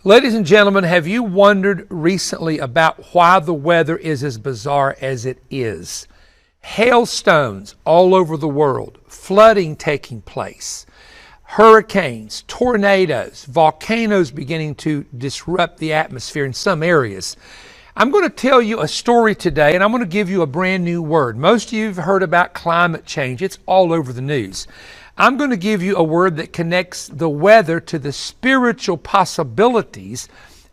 Ladies and gentlemen, have you wondered recently about why the weather is as bizarre as it is? Hailstones all over the world, flooding taking place, hurricanes, tornadoes, volcanoes beginning to disrupt the atmosphere in some areas. I'm going to tell you a story today, and I'm going to give you a brand new word. Most of you have heard about climate change. It's all over the news. I'm going to give you a word that connects the weather to the spiritual possibilities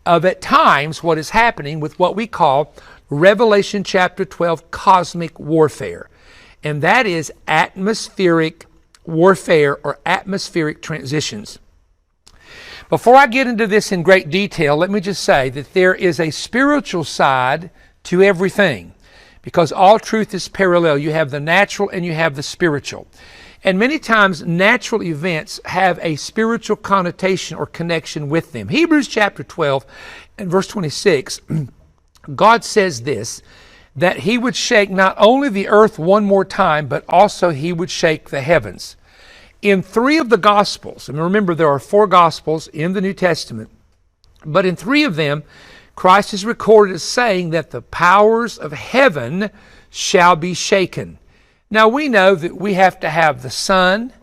of, at times, what is happening with what we call Revelation chapter 12 cosmic warfare. And that is atmospheric warfare or atmospheric transitions. Before I get into this in great detail, let me just say that there is a spiritual side to everything, because all truth is parallel. You have the natural and you have the spiritual. And many times natural events have a spiritual connotation or connection with them. Hebrews chapter 12 and verse 26, God says this, that he would shake not only the earth one more time, but also he would shake the heavens. In 3 of the Gospels, and remember there are 4 Gospels in the New Testament, but in 3 of them, Christ is recorded as saying that the powers of heaven shall be shaken. Now we know that we have to have the sun,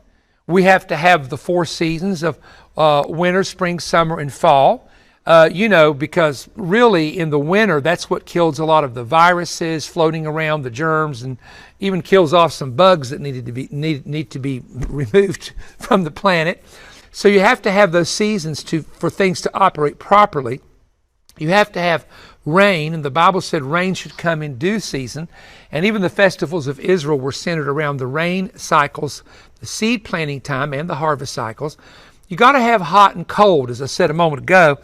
we have to have the 4 seasons of winter, spring, summer, and fall. Because really in the winter, that's what kills a lot of the viruses floating around, the germs, and even kills off some bugs that need to be removed from the planet. So you have to have those seasons for things to operate properly. You have to have rain, and the Bible said rain should come in due season. And even the festivals of Israel were centered around the rain cycles, the seed planting time, and the harvest cycles. You got to have hot and cold, as I said a moment ago.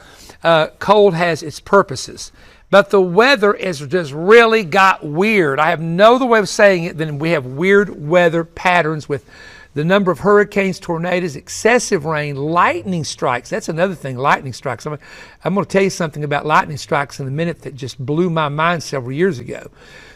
Cold has its purposes. But the weather has just really got weird. I have no other way of saying it than we have weird weather patterns with the number of hurricanes, tornadoes, excessive rain, lightning strikes. That's another thing, lightning strikes. I'm going to tell you something about lightning strikes in a minute that just blew my mind several years ago.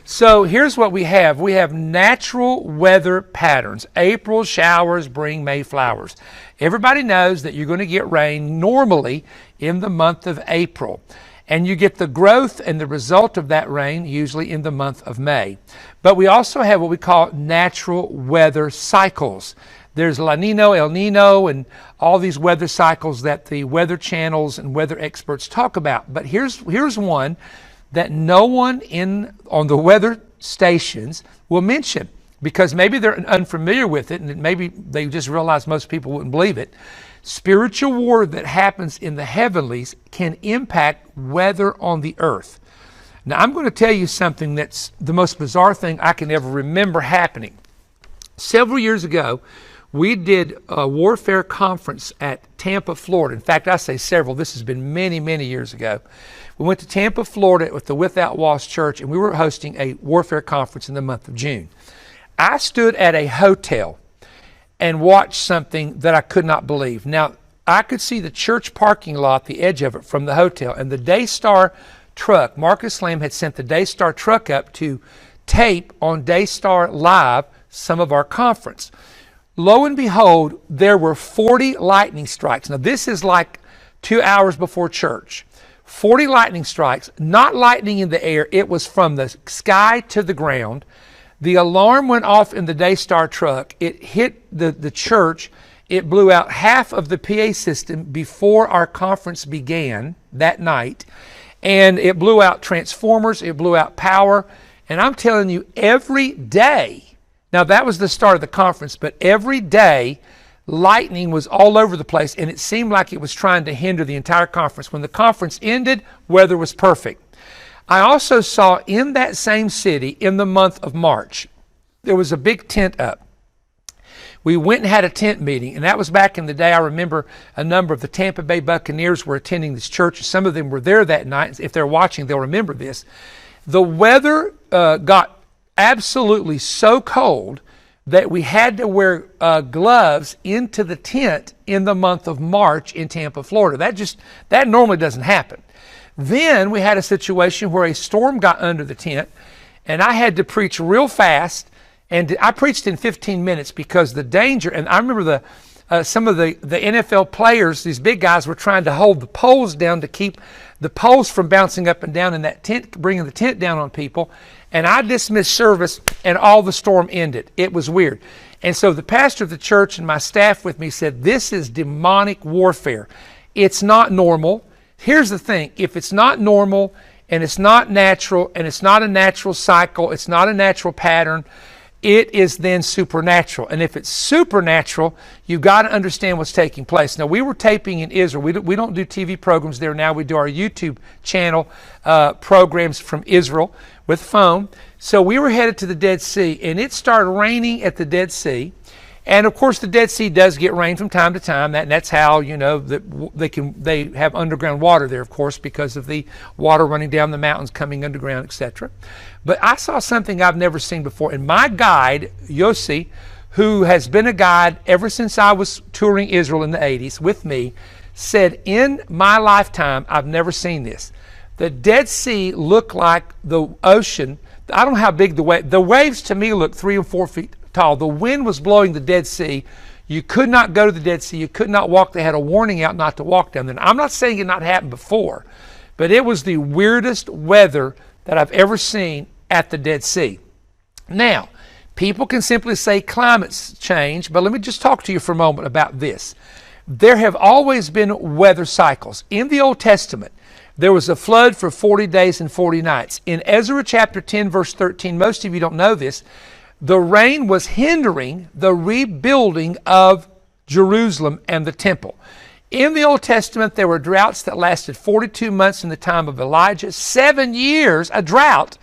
So here's what we have. We have natural weather patterns. April showers bring May flowers. Everybody knows that you're going to get rain normally in the month of April. And you get the growth and the result of that rain usually in the month of May. But we also have what we call natural weather cycles. There's La Nino, El Nino, and all these weather cycles that the weather channels and weather experts talk about. But here's one that no one on the weather stations will mention, because maybe they're unfamiliar with it, and maybe they just realize most people wouldn't believe it. Spiritual war that happens in the heavenlies can impact weather on the earth. Now, I'm going to tell you something that's the most bizarre thing I can ever remember happening. Several years ago, we did a warfare conference at Tampa, Florida. In fact, I say several. This has been many, many years ago. We went to Tampa, Florida with the Without Walls Church, and we were hosting a warfare conference in the month of June. I stood at a hotel and watched something that I could not believe. Now, I could see the church parking lot, the edge of it, from the hotel, and the Daystar truck, Marcus Lamb had sent the Daystar truck up to tape on Daystar Live some of our conference. Lo and behold, there were 40 lightning strikes. Now, this is like 2 hours before church. 40 lightning strikes, not lightning in the air. It was from the sky to the ground. The alarm went off in the Daystar truck. It hit the church. It blew out half of the PA system before our conference began that night. And it blew out transformers. It blew out power. And I'm telling you, every day, now that was the start of the conference, but every day, lightning was all over the place, and it seemed like it was trying to hinder the entire conference. When the conference ended, weather was perfect. I also saw in that same city in the month of March, there was a big tent up. We went and had a tent meeting, and that was back in the day. I remember a number of the Tampa Bay Buccaneers were attending this church. Some of them were there that night. If they're watching, they'll remember this. The weather got absolutely so cold that we had to wear gloves into the tent in the month of March in Tampa, Florida. That normally doesn't happen. Then we had a situation where a storm got under the tent, and I had to preach real fast, and I preached in 15 minutes because the danger, and I remember some of the NFL players, these big guys, were trying to hold the poles down to keep the poles from bouncing up and down in that tent, bringing the tent down on people. And I dismissed service, and all the storm ended. It was weird. And so the pastor of the church and my staff with me said, this is demonic warfare. It's not normal. Here's the thing. If it's not normal, and it's not natural, and it's not a natural cycle, it's not a natural pattern, it is then supernatural. And if it's supernatural, you've got to understand what's taking place. Now, we were taping in Israel. We don't do TV programs there now. We do our YouTube channel programs from Israel with phone. So we were headed to the Dead Sea, and it started raining at the Dead Sea. And of course, the Dead Sea does get rain from time to time. And that's how, you know, they have underground water there, of course, because of the water running down the mountains, coming underground, etc. But I saw something I've never seen before. And my guide, Yossi, who has been a guide ever since I was touring Israel in the 80s with me, said, in my lifetime, I've never seen this. The Dead Sea looked like the ocean. I don't know how big the waves to me look 3 or 4 feet tall. The wind was blowing the Dead Sea. You could not go to the Dead Sea. You could not walk. They had a warning out not to walk down there. I'm not saying it not happened before, but it was the weirdest weather that I've ever seen at the Dead Sea. Now, people can simply say climate change, but let me just talk to you for a moment about this. There have always been weather cycles. In the Old Testament, there was a flood for 40 days and 40 nights. In Ezra chapter 10, verse 13, most of you don't know this, the rain was hindering the rebuilding of Jerusalem and the temple. In the Old Testament, there were droughts that lasted 42 months in the time of Elijah, 7 years, a drought.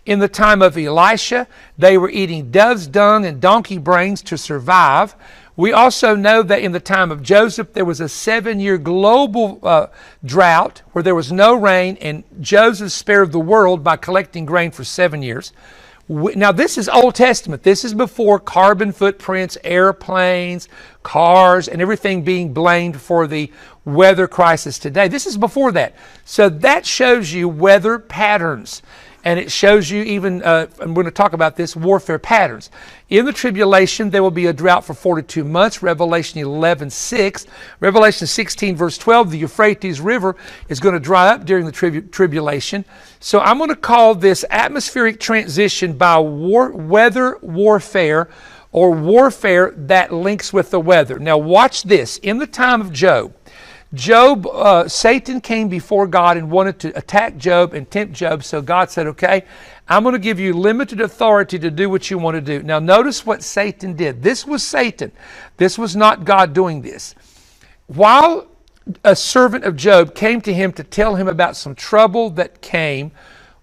In the time of Elisha, they were eating dove's dung and donkey brains to survive. We also know that in the time of Joseph, there was a 7-year global drought where there was no rain, and Joseph spared the world by collecting grain for 7 years. Now, this is Old Testament. This is before carbon footprints, airplanes, cars, and everything being blamed for the weather crisis today. This is before that. So that shows you weather patterns. And it shows you even, I'm going to talk about this, warfare patterns. In the tribulation, there will be a drought for 42 months, Revelation 11:6. Revelation 16, verse 12, the Euphrates River is going to dry up during the tribulation. So I'm going to call this atmospheric transition by weather warfare, or warfare that links with the weather. Now watch this. In the time of Job, Satan came before God and wanted to attack Job and tempt Job. So God said, okay, I'm going to give you limited authority to do what you want to do. Now notice what Satan did. This was Satan. This was not God doing this. While a servant of Job came to him to tell him about some trouble that came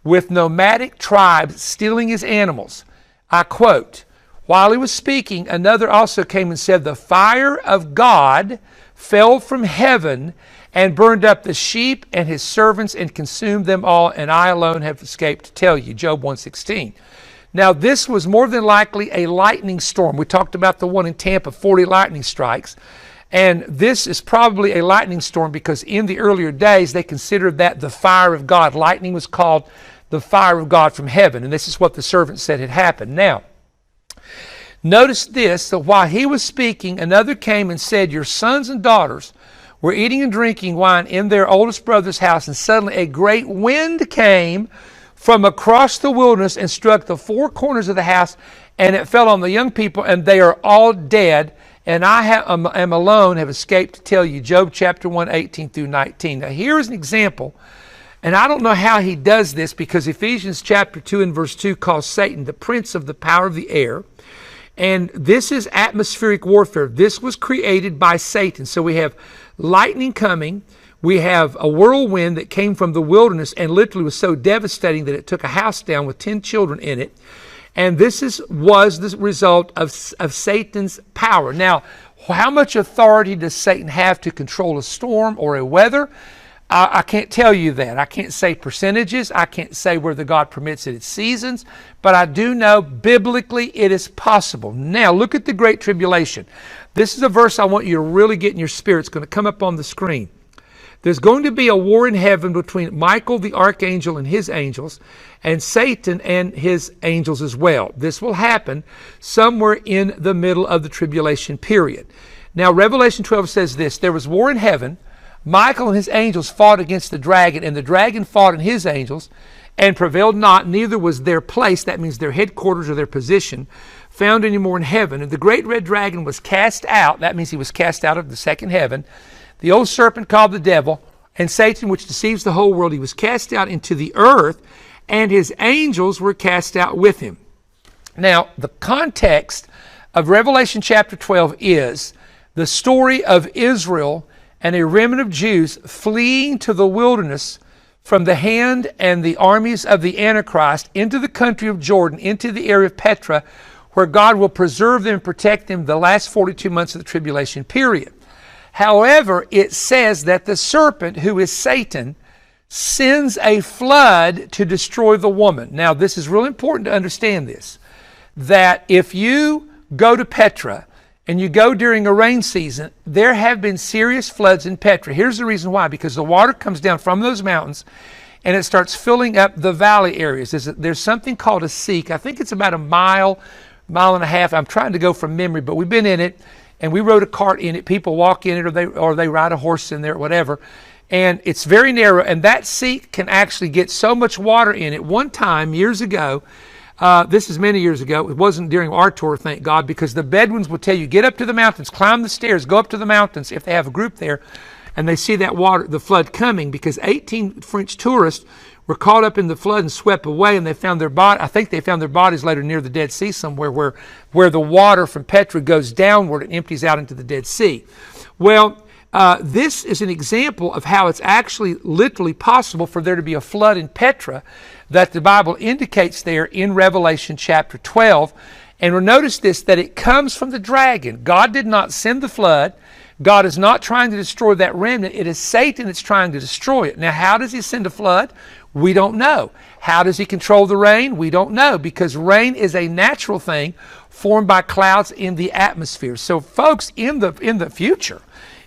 with nomadic tribes stealing his animals, I quote, while he was speaking, another also came and said, the fire of God fell from heaven and burned up the sheep and his servants and consumed them all, and I alone have escaped to tell you. Job 1:16. Now this was more than likely a lightning storm. We talked about the one in Tampa, 40 lightning strikes. And this is probably a lightning storm because in the earlier days they considered that the fire of God. Lightning was called the fire of God from heaven. And this is what the servant said had happened. Now, notice this, that while he was speaking, another came and said, your sons and daughters were eating and drinking wine in their oldest brother's house, and suddenly a great wind came from across the wilderness and struck the four corners of the house, and it fell on the young people, and they are all dead, and I am alone, have escaped to tell you. Job chapter 1, 18 through 19. Now here's an example, and I don't know how he does this, because Ephesians chapter 2 and verse 2 calls Satan the prince of the power of the air. And this is atmospheric warfare. This was created by Satan. So we have lightning coming. We have a whirlwind that came from the wilderness and literally was so devastating that it took a house down with 10 children in it. And this was the result of Satan's power. Now, how much authority does Satan have to control a storm or a weather? I can't tell you that. I can't say percentages. I can't say whether God permits it at seasons. But I do know biblically it is possible. Now, look at the Great Tribulation. This is a verse I want you to really get in your spirit. It's going to come up on the screen. There's going to be a war in heaven between Michael the archangel and his angels, and Satan and his angels as well. This will happen somewhere in the middle of the tribulation period. Now, Revelation 12 says this: there was war in heaven. Michael and his angels fought against the dragon, and the dragon fought and his angels, and prevailed not, neither was their place, that means their headquarters or their position, found any more in heaven. And the great red dragon was cast out, that means he was cast out of the second heaven, the old serpent called the devil, and Satan, which deceives the whole world. He was cast out into the earth, and his angels were cast out with him. Now, the context of Revelation chapter 12 is the story of Israel and a remnant of Jews fleeing to the wilderness from the hand and the armies of the Antichrist into the country of Jordan, into the area of Petra, where God will preserve them and protect them the last 42 months of the tribulation period. However, it says that the serpent, who is Satan, sends a flood to destroy the woman. Now, this is really important to understand this, that if you go to Petra and you go during a rain season, there have been serious floods in Petra. Here's the reason why: because the water comes down from those mountains and it starts filling up the valley areas. There's something called a seek. I think it's about a mile and a half. I'm trying to go from memory, but we've been in it and we rode a cart in it. People walk in it or they ride a horse in there, whatever. And it's very narrow, and that seek can actually get so much water in it. One time, years ago, this is many years ago. It wasn't during our tour, thank God, because the Bedouins would tell you, get up to the mountains, climb the stairs, go up to the mountains if they have a group there, and they see that water, the flood coming, because 18 French tourists were caught up in the flood and swept away, and they found their body. I think they found their bodies later near the Dead Sea somewhere, where the water from Petra goes downward and empties out into the Dead Sea. Well, this is an example of how it's actually literally possible for there to be a flood in Petra that the Bible indicates there in Revelation chapter 12. And we'll notice this, that it comes from the dragon. God did not send the flood. God is not trying to destroy that remnant. It is Satan that's trying to destroy it. Now, how does he send a flood? We don't know. How does he control the rain? We don't know, because rain is a natural thing formed by clouds in the atmosphere. So, folks, in the future,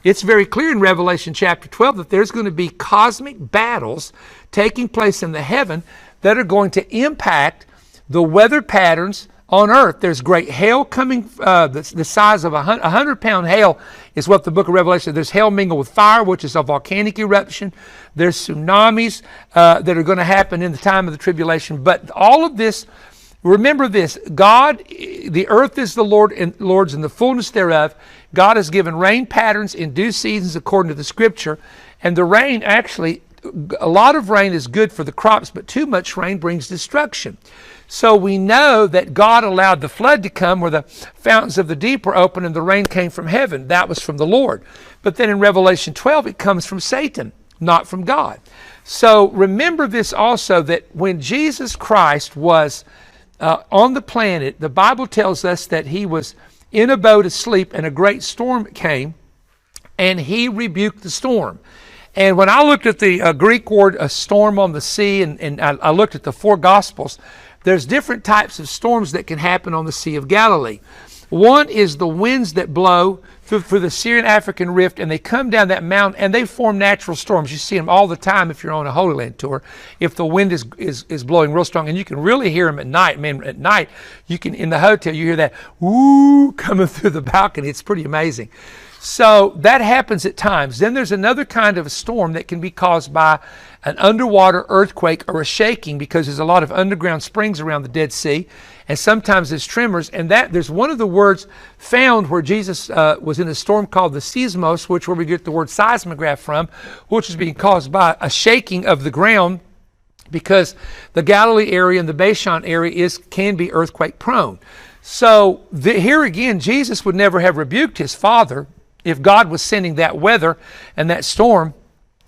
it's very clear in Revelation chapter 12 that there's going to be cosmic battles taking place in the heaven that are going to impact the weather patterns on earth. There's great hail coming, the size of 100-pound hail is what the book of Revelation says. There's hail mingled with fire, which is a volcanic eruption. There's tsunamis that are going to happen in the time of the tribulation. But all of this, remember this: God, the earth is the Lord's and the fullness thereof. God has given rain patterns in due seasons according to the Scripture. And the rain, actually, a lot of rain is good for the crops, but too much rain brings destruction. So we know that God allowed the flood to come where the fountains of the deep were open and the rain came from heaven. That was from the Lord. But then in Revelation 12, it comes from Satan, not from God. So remember this also, that when Jesus Christ was on the planet, the Bible tells us that he was in a boat asleep and a great storm came and he rebuked the storm. And when I looked at the Greek word, a storm on the sea, and I looked at the four Gospels, there's different types of storms that can happen on the Sea of Galilee. One is the winds that blow through the Syrian-African rift, and they come down that mountain, and they form natural storms. You see them all the time if you're on a Holy Land tour, if the wind is blowing real strong, and you can really hear them at night. Man, at night, you can, in the hotel, you hear that, woo, coming through the balcony. It's pretty amazing. So that happens at times. Then there's another kind of a storm that can be caused by an underwater earthquake or a shaking, because there's a lot of underground springs around the Dead Sea, and sometimes there's tremors. And that there's one of the words found where Jesus was in a storm called the seismos, which where we get the word seismograph from, which is being caused by a shaking of the ground, because the Galilee area and the Bashan area can be earthquake prone. So here again, Jesus would never have rebuked his Father if God was sending that weather and that storm,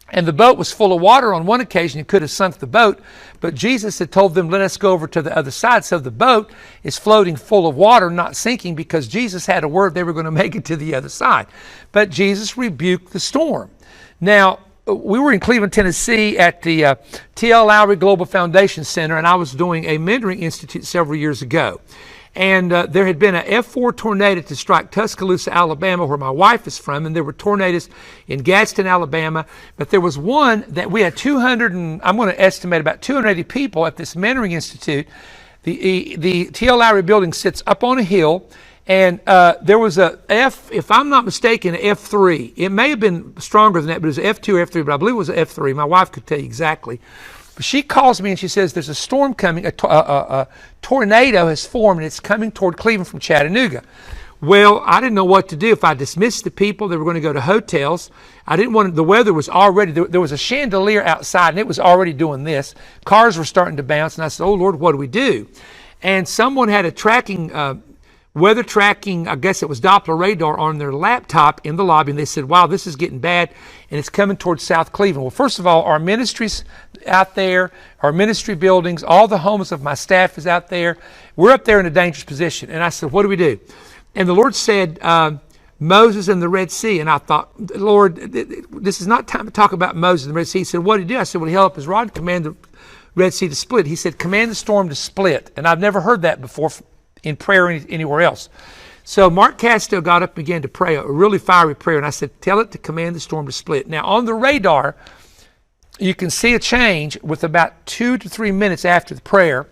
and the boat was full of water on one occasion. He could have sunk the boat, but Jesus had told them, let us go over to the other side. So the boat is floating full of water, not sinking, because Jesus had a word they were going to make it to the other side. But Jesus rebuked the storm. Now, we were in Cleveland, Tennessee at the T.L. Lowry Global Foundation Center, and I was doing a mentoring institute several years ago. And there had been an F4 tornado to strike Tuscaloosa, Alabama, where my wife is from, and there were tornadoes in Gadsden, Alabama. But there was one that we had 200, and I'm going to estimate about 280 people at this mentoring institute. The T.L. Lowry building sits up on a hill, And there was a F, if I'm not mistaken, an F3. It may have been stronger than that, but it was an F2 or F3, but I believe it was an F3. My wife could tell you exactly. But she calls me and she says there's a storm coming, a tornado has formed and it's coming toward Cleveland from Chattanooga. Well, I didn't know what to do. If I dismissed the people, they were going to go to hotels. I didn't want to, the weather was already, there was a chandelier outside and it was already doing this. Cars were starting to bounce and I said, oh Lord, what do we do? And someone had a tracking, weather tracking, I guess it was Doppler radar on their laptop in the lobby, and they said, wow, this is getting bad, and it's coming towards South Cleveland. Well, first of all, our ministries out there, our ministry buildings, all the homes of my staff is out there. We're up there in a dangerous position. And I said, what do we do? And the Lord said, Moses and the Red Sea. And I thought, Lord, this is not time to talk about Moses and the Red Sea. He said, what did he do? I said, well, he held up his rod and commanded the Red Sea to split. He said, command the storm to split. And I've never heard that before in prayer anywhere else. So Mark Castell got up and began to pray, a really fiery prayer. And I said, tell it to command the storm to split. Now, on the radar, you can see a change with about 2 to 3 minutes after the prayer.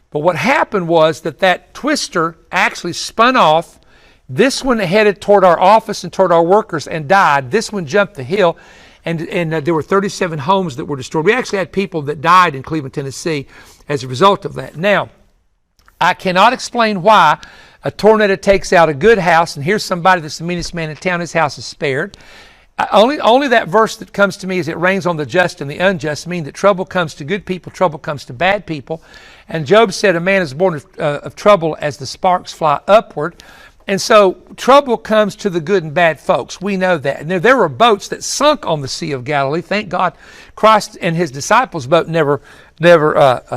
But what happened was that twister actually spun off. This one headed toward our office and toward our workers and died. This one jumped the hill, and there were 37 homes that were destroyed. We actually had people that died in Cleveland, Tennessee as a result of that. Now, I cannot explain why a tornado takes out a good house, and here's somebody that's the meanest man in town, his house is spared. Only that verse that comes to me is it rains on the just and the unjust, meaning that trouble comes to good people, trouble comes to bad people. And Job said a man is born of trouble as the sparks fly upward. And so trouble comes to the good and bad folks. We know that. And there were boats that sunk on the Sea of Galilee. Thank God Christ and his disciples' boat never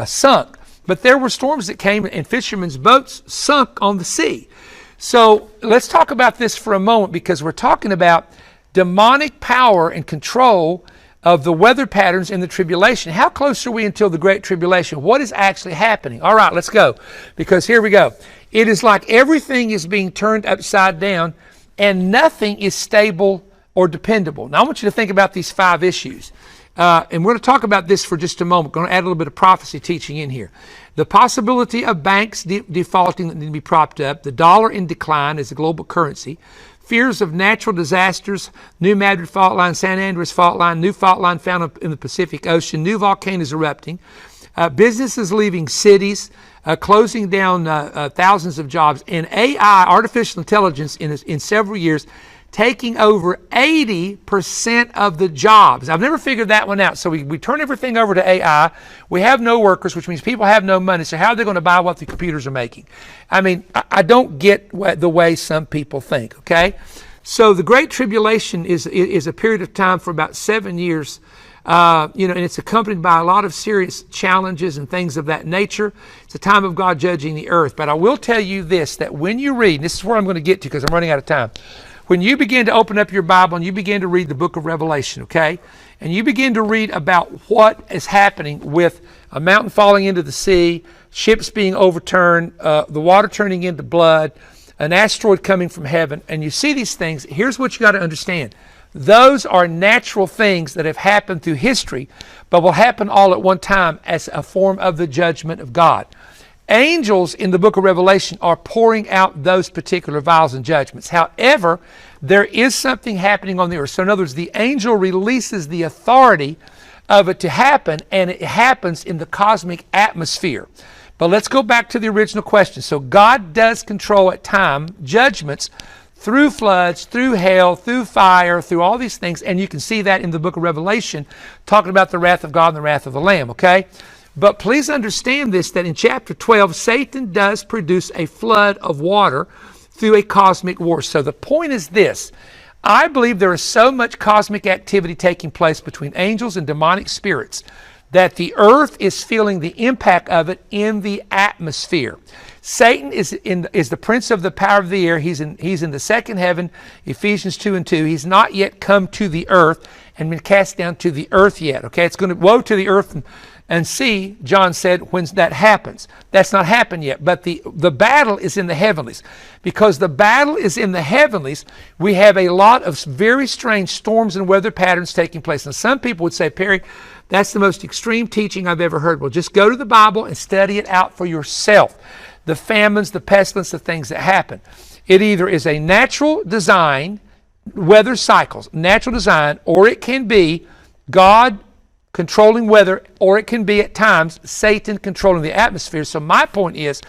sunk. But there were storms that came and fishermen's boats sunk on the sea. So let's talk about this for a moment, because we're talking about demonic power and control of the weather patterns in the tribulation. How close are we until the Great Tribulation? What is actually happening? All right, let's go, because here we go. It is like everything is being turned upside down and nothing is stable or dependable. Now, I want you to think about these 5 issues. And we're going to talk about this for just a moment. We're going to add a little bit of prophecy teaching in here. The possibility of banks defaulting that need to be propped up. The dollar in decline as a global currency. Fears of natural disasters. New Madrid fault line, San Andreas fault line, new fault line found in the Pacific Ocean. New volcanoes erupting. Businesses leaving cities. Closing down thousands of jobs. And AI, artificial intelligence, in several years, taking over 80% of the jobs. I've never figured that one out. So we turn everything over to AI. We have no workers, which means people have no money. So how are they going to buy what the computers are making? I mean, I don't get the way some people think, okay? So the Great Tribulation is a period of time for about 7 years, and it's accompanied by a lot of serious challenges and things of that nature. It's a time of God judging the earth. But I will tell you this, that when you read, and this is where I'm going to get to because I'm running out of time. When you begin to open up your Bible and you begin to read the book of Revelation, okay, and you begin to read about what is happening with a mountain falling into the sea, ships being overturned, the water turning into blood, an asteroid coming from heaven, and you see these things, here's what you got to understand. Those are natural things that have happened through history, but will happen all at one time as a form of the judgment of God. Angels in the book of Revelation are pouring out those particular vials and judgments. However, there is something happening on the earth. So in other words, the angel releases the authority of it to happen, and it happens in the cosmic atmosphere. But let's go back to the original question. So God does control at time judgments through floods, through hail, through fire, through all these things. And you can see that in the book of Revelation, talking about the wrath of God and the wrath of the Lamb, okay? But please understand this, that in chapter 12, Satan does produce a flood of water through a cosmic war. So the point is this. I believe there is so much cosmic activity taking place between angels and demonic spirits that the earth is feeling the impact of it in the atmosphere. Satan is the prince of the power of the air. He's in the second heaven, Ephesians 2:2. He's not yet come to the earth and been cast down to the earth yet. Okay, it's going to woe to the earth and see, John said, when that happens. That's not happened yet. But the battle is in the heavenlies. Because the battle is in the heavenlies, we have a lot of very strange storms and weather patterns taking place. And some people would say, Perry, that's the most extreme teaching I've ever heard. Well, just go to the Bible and study it out for yourself. The famines, the pestilence, the things that happen. It either is a natural design, weather cycles, natural design, or it can be God controlling weather, or it can be at times Satan controlling the atmosphere. So my point is,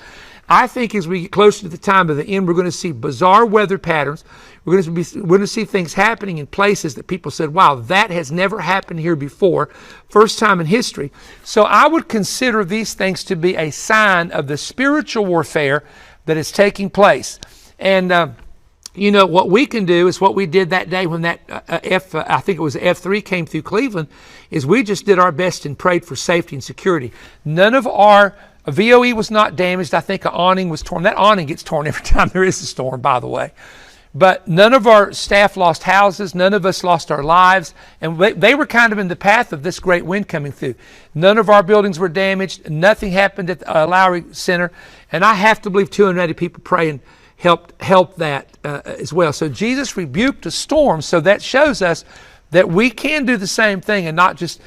I think as we get closer to the time of the end, we're going to see bizarre weather patterns. We're going to see things happening in places that people said, wow, that has never happened here before. First time in history. So I would consider these things to be a sign of the spiritual warfare that is taking place. And, what we can do is what we did that day when that I think it was F3 came through Cleveland, is we just did our best and prayed for safety and security. None of our VOE was not damaged. I think an awning was torn. That awning gets torn every time there is a storm, by the way. But none of our staff lost houses. None of us lost our lives. And they were kind of in the path of this great wind coming through. None of our buildings were damaged. Nothing happened at the Lowry Center. And I have to believe 280 people praying helped that as well. So Jesus rebuked a storm. So that shows us that we can do the same thing and not just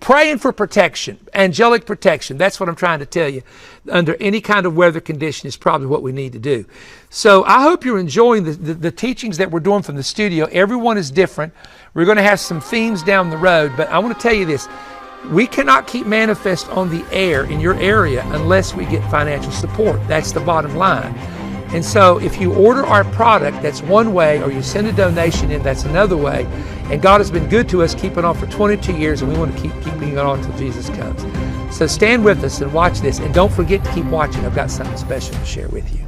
praying for protection, angelic protection. That's what I'm trying to tell you. Under any kind of weather condition is probably what we need to do. So I hope you're enjoying the teachings that we're doing from the studio. Everyone is different. We're going to have some themes down the road, but I want to tell you this. We cannot keep Manifest on the air in your area unless we get financial support. That's the bottom line. And so if you order our product, that's one way, or you send a donation in, that's another way. And God has been good to us, keeping on for 22 years, and we want to keep keeping it on until Jesus comes. So stand with us and watch this. And don't forget to keep watching. I've got something special to share with you.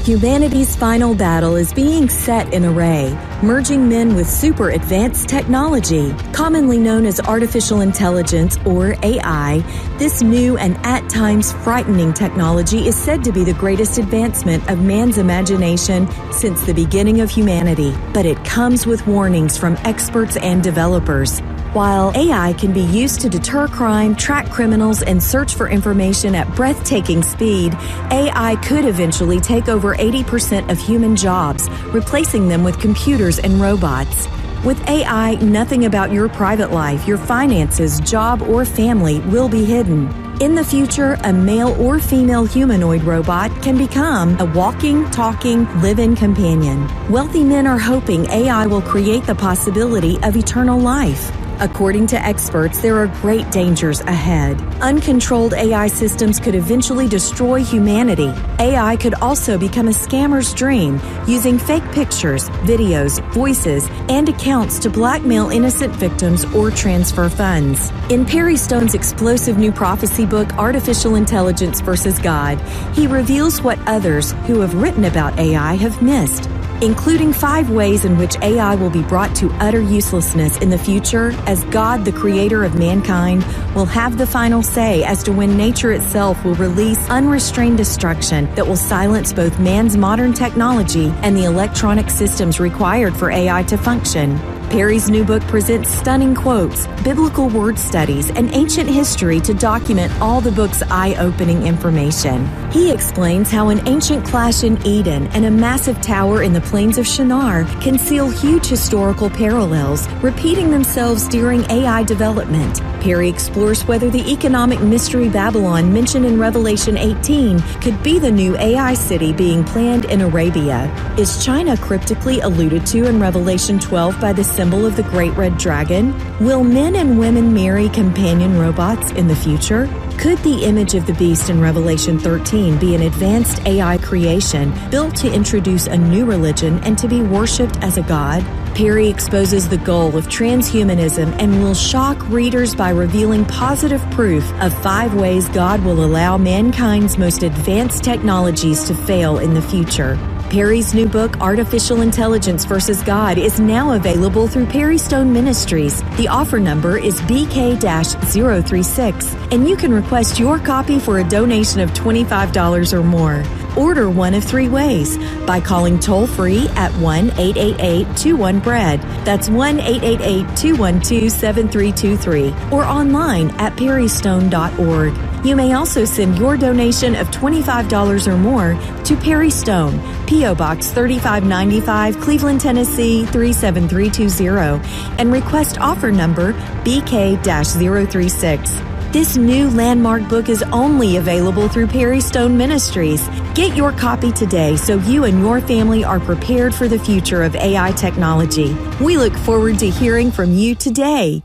Humanity's final battle is being set in array, merging men with super advanced technology. Commonly known as artificial intelligence, or AI, this new and at times frightening technology is said to be the greatest advancement of man's imagination since the beginning of humanity. But it comes with warnings from experts and developers. While AI can be used to deter crime, track criminals, and search for information at breathtaking speed, AI could eventually take over 80% of human jobs, replacing them with computers and robots. With AI, nothing about your private life, your finances, job, or family will be hidden. In the future, a male or female humanoid robot can become a walking, talking, live-in companion. Wealthy men are hoping AI will create the possibility of eternal life. According to experts, there are great dangers ahead. Uncontrolled AI systems could eventually destroy humanity. AI could also become a scammer's dream, using fake pictures, videos, voices, and accounts to blackmail innocent victims or transfer funds. In Perry Stone's explosive new prophecy book, Artificial Intelligence vs. God, he reveals what others who have written about AI have missed, including 5 ways in which AI will be brought to utter uselessness in the future, as God, the creator of mankind, will have the final say as to when nature itself will release unrestrained destruction that will silence both man's modern technology and the electronic systems required for AI to function. Perry's new book presents stunning quotes, biblical word studies, and ancient history to document all the book's eye-opening information. He explains how an ancient clash in Eden and a massive tower in the plains of Shinar conceal huge historical parallels, repeating themselves during AI development. Perry explores whether the economic mystery Babylon mentioned in Revelation 18 could be the new AI city being planned in Arabia. Is China cryptically alluded to in Revelation 12 by the symbol of the Great Red Dragon? Will men and women marry companion robots in the future? Could the image of the beast in Revelation 13 be an advanced AI creation built to introduce a new religion and to be worshipped as a god? Perry exposes the goal of transhumanism and will shock readers by revealing positive proof of 5 ways God will allow mankind's most advanced technologies to fail in the future. Perry's new book, Artificial Intelligence vs. God, is now available through Perry Stone Ministries. The offer number is BK-036, and you can request your copy for a donation of $25 or more. Order one of 3 ways: by calling toll-free at 1-888-21-BREAD. That's 1-888-212-7323, or online at perrystone.org. You may also send your donation of $25 or more to Perry Stone, P.O. Box 3595, Cleveland, Tennessee 37320, and request offer number BK-036. This new landmark book is only available through Perry Stone Ministries. Get your copy today so you and your family are prepared for the future of AI technology. We look forward to hearing from you today.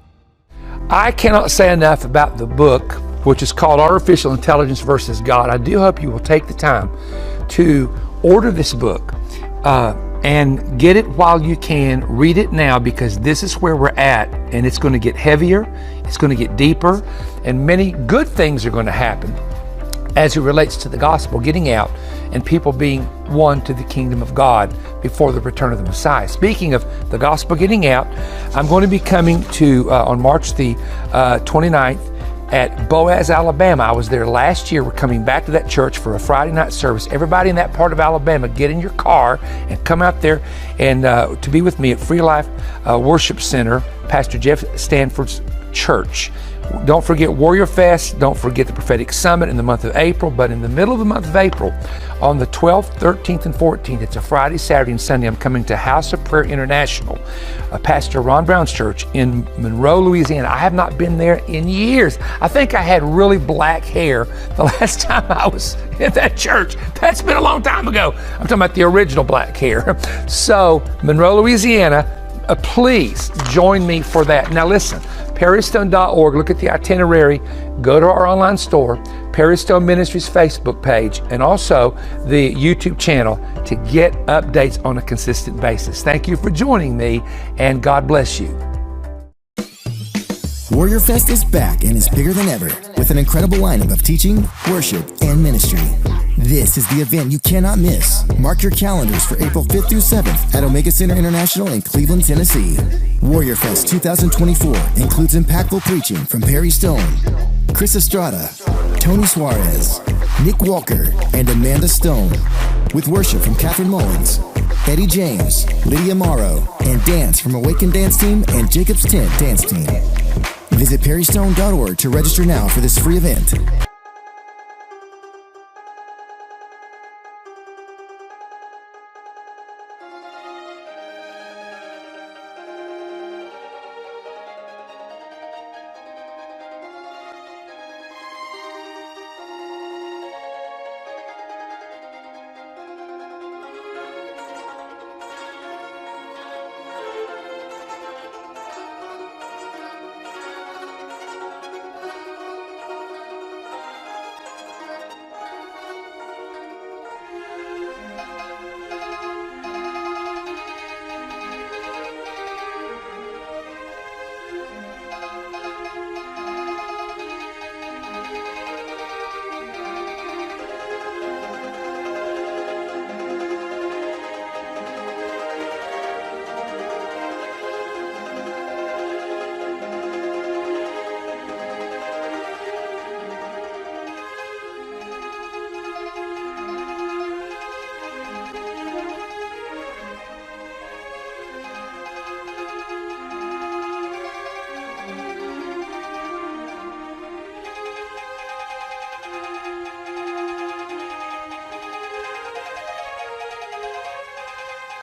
I cannot say enough about the book, which is called Artificial Intelligence versus God. I do hope you will take the time to order this book and get it while you can. Read it now, because this is where we're at, and it's going to get heavier, it's going to get deeper, and many good things are going to happen as it relates to the gospel getting out and people being won to the kingdom of God before the return of the Messiah. Speaking of the gospel getting out, I'm going to be coming to on March the 29th at Boaz, Alabama. I was there last year. We're coming back to that church for a Friday night service. Everybody in that part of Alabama, get in your car and come out there and to be with me at Free Life Worship Center, Pastor Jeff Stanford's church. Don't forget Warrior Fest. Don't forget the Prophetic Summit in the month of April. But in the middle of the month of April, on the 12th, 13th, and 14th, it's a Friday, Saturday, and Sunday, I'm coming to House of Prayer International, Pastor Ron Brown's church in Monroe, Louisiana. I have not been there in years. I think I had really black hair the last time I was in that church. That's been a long time ago. I'm talking about the original black hair. So, Monroe, Louisiana, please join me for that. Now listen, perrystone.org, look at the itinerary, go to our online store, Perry Stone Ministries Facebook page, and also the YouTube channel to get updates on a consistent basis. Thank you for joining me, and God bless you. Warrior Fest is back and is bigger than ever, with an incredible lineup of teaching, worship, and ministry. This is the event you cannot miss. Mark your calendars for April 5th through 7th at Omega Center International in Cleveland, Tennessee. Warrior Fest 2024 includes impactful preaching from Perry Stone, Chris Estrada, Tony Suarez, Nick Walker, and Amanda Stone, with worship from Catherine Mullins, Eddie James, Lydia Morrow, and dance from Awakened Dance Team and Jacob's Tent Dance Team. Visit perrystone.org to register now for this free event.